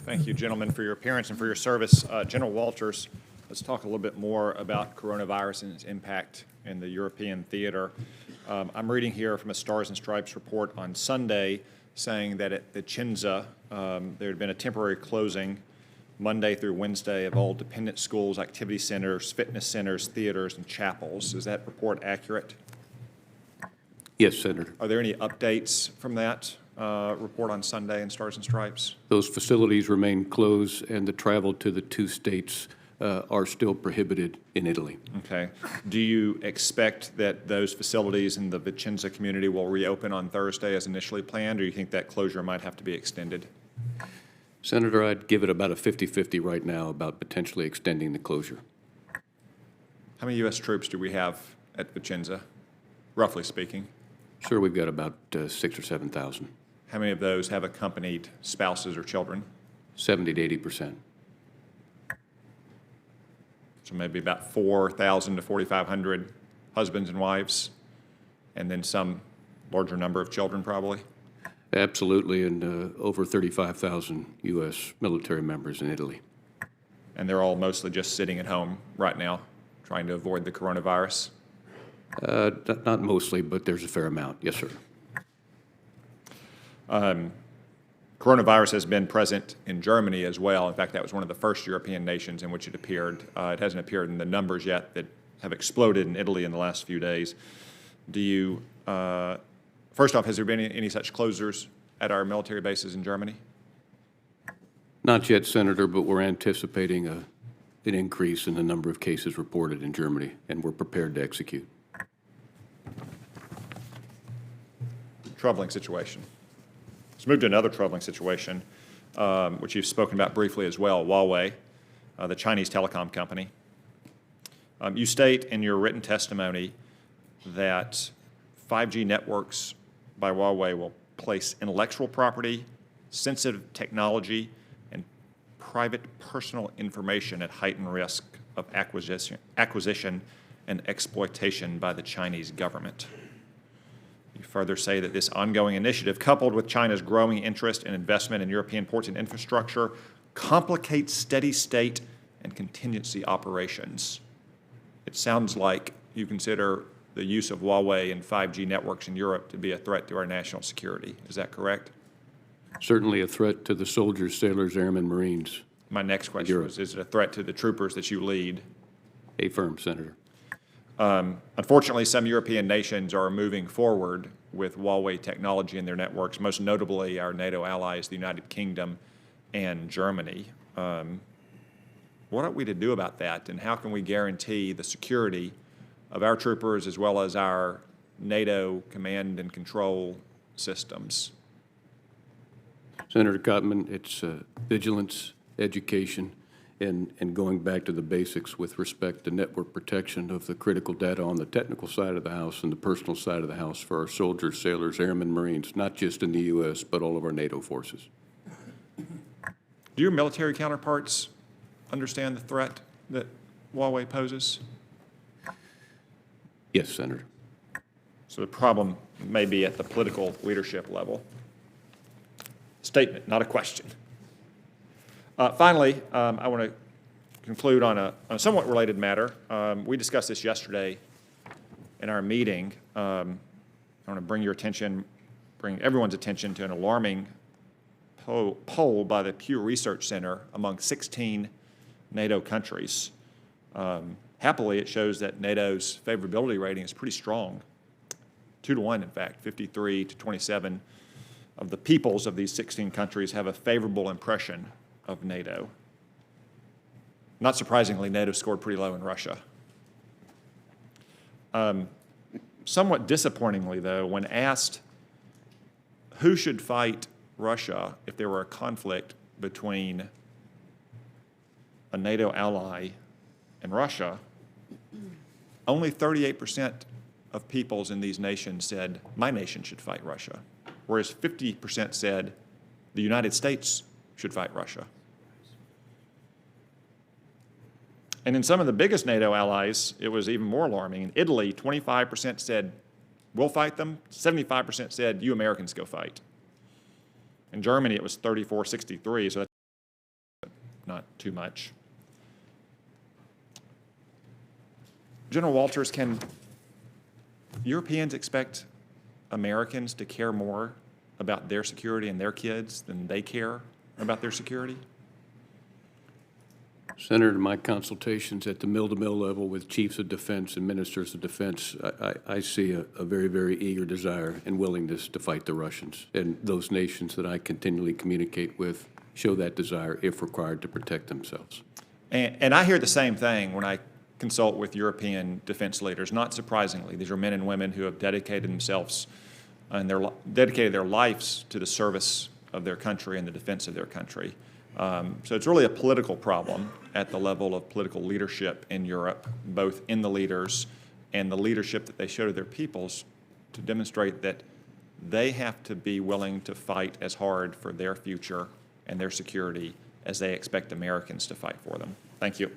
Thank you, gentlemen, for your appearance and for your service. General Walters, let's talk a little bit more about coronavirus and its impact in the European theater. I'm reading here from a Stars and Stripes report on Sunday saying that at Vicenza, there had been a temporary closing Monday through Wednesday of all dependent schools, activity centers, fitness centers, theaters, and chapels. Is that report accurate? Yes, Senator. Are there any updates from that report on Sunday in Stars and Stripes? Those facilities remain closed, and the travel to the two states are still prohibited in Italy. Okay. Do you expect that those facilities in the Vicenza community will reopen on Thursday as initially planned, or do you think that closure might have to be extended? Senator, I'd give it about a 50-50 right now about potentially extending the closure. How many U.S. troops do we have at Vicenza, roughly speaking? Sir, we've got about 6,000 or 7,000. How many of those have accompanied spouses or children? 70 to 80%. So maybe about 4,000 to 4,500 husbands and wives, and then some larger number of children probably? Absolutely, and over 35,000 U.S. military members in Italy. And they're all mostly just sitting at home right now, trying to avoid the coronavirus? Not mostly, but there's a fair amount. Yes, sir. Coronavirus has been present in Germany as well. In fact, that was one of the first European nations in which it appeared. It hasn't appeared in the numbers yet that have exploded in Italy in the last few days. Do you, first off, has there been any such closures at our military bases in Germany? Not yet, Senator, but we're anticipating an increase in the number of cases reported in Germany, and we're prepared to execute. Troubling situation. Let's move to another troubling situation, which you've spoken about briefly as well, Huawei, the Chinese telecom company. You state in your written testimony that 5G networks by Huawei will place intellectual property, sensitive technology, and private personal information at heightened risk of acquisition and exploitation by the Chinese government. You further say that this ongoing initiative, coupled with China's growing interest and investment in European ports and infrastructure, complicates steady state and contingency operations. It sounds like you consider the use of Huawei and 5G networks in Europe to be a threat to our national security. Is that correct? Certainly a threat to the soldiers, sailors, airmen, Marines. My next question was, is it a threat to the troopers that you lead? Affirm, Senator. Unfortunately, some European nations are moving forward with Huawei technology in their networks, most notably our NATO allies, the United Kingdom and Germany. What are we to do about that, and how can we guarantee the security of our troopers as well as our NATO command and control systems? Senator Cotman, it's vigilance, education, and going back to the basics with respect to network protection of the critical data on the technical side of the house and the personal side of the house for our soldiers, sailors, airmen, Marines, not just in the U.S., but all of our NATO forces. Do your military counterparts understand the threat that Huawei poses? Yes, Senator. So the problem may be at the political leadership level. Statement, not a question. Finally, I want to conclude on a somewhat related matter. We discussed this yesterday in our meeting. I want to bring everyone's attention to an alarming poll by the Pew Research Center among 16 NATO countries. Happily, it shows that NATO's favorability rating is pretty strong, 2-to-1, in fact, 53 to 27 of the peoples of these 16 countries have a favorable impression of NATO. Not surprisingly, NATO scored pretty low in Russia. Somewhat disappointingly, though, when asked who should fight Russia if there were a conflict between a NATO ally and Russia, only 38% of peoples in these nations said, my nation should fight Russia, whereas 50% said the United States should fight Russia. And in some of the biggest NATO allies, it was even more alarming. In Italy, 25% said, we'll fight them. 75% said, you Americans go fight. In Germany, it was 34-63, so that's not too much. General Walters, can Europeans expect Americans to care more about their security and their kids than they care about their security? Senator, in my consultations at the mill-to-mill level with chiefs of defense and ministers of defense, I see a very, very eager desire and willingness to fight the Russians. And those nations that I continually communicate with show that desire, if required, to protect themselves. And I hear the same thing when I consult with European defense leaders. Not surprisingly, these are men and women who have dedicated themselves and dedicated their lives to the service of their country and the defense of their country. So it's really a political problem at the level of political leadership in Europe, both in the leaders and the leadership that they show to their peoples, to demonstrate that they have to be willing to fight as hard for their future and their security as they expect Americans to fight for them. Thank you.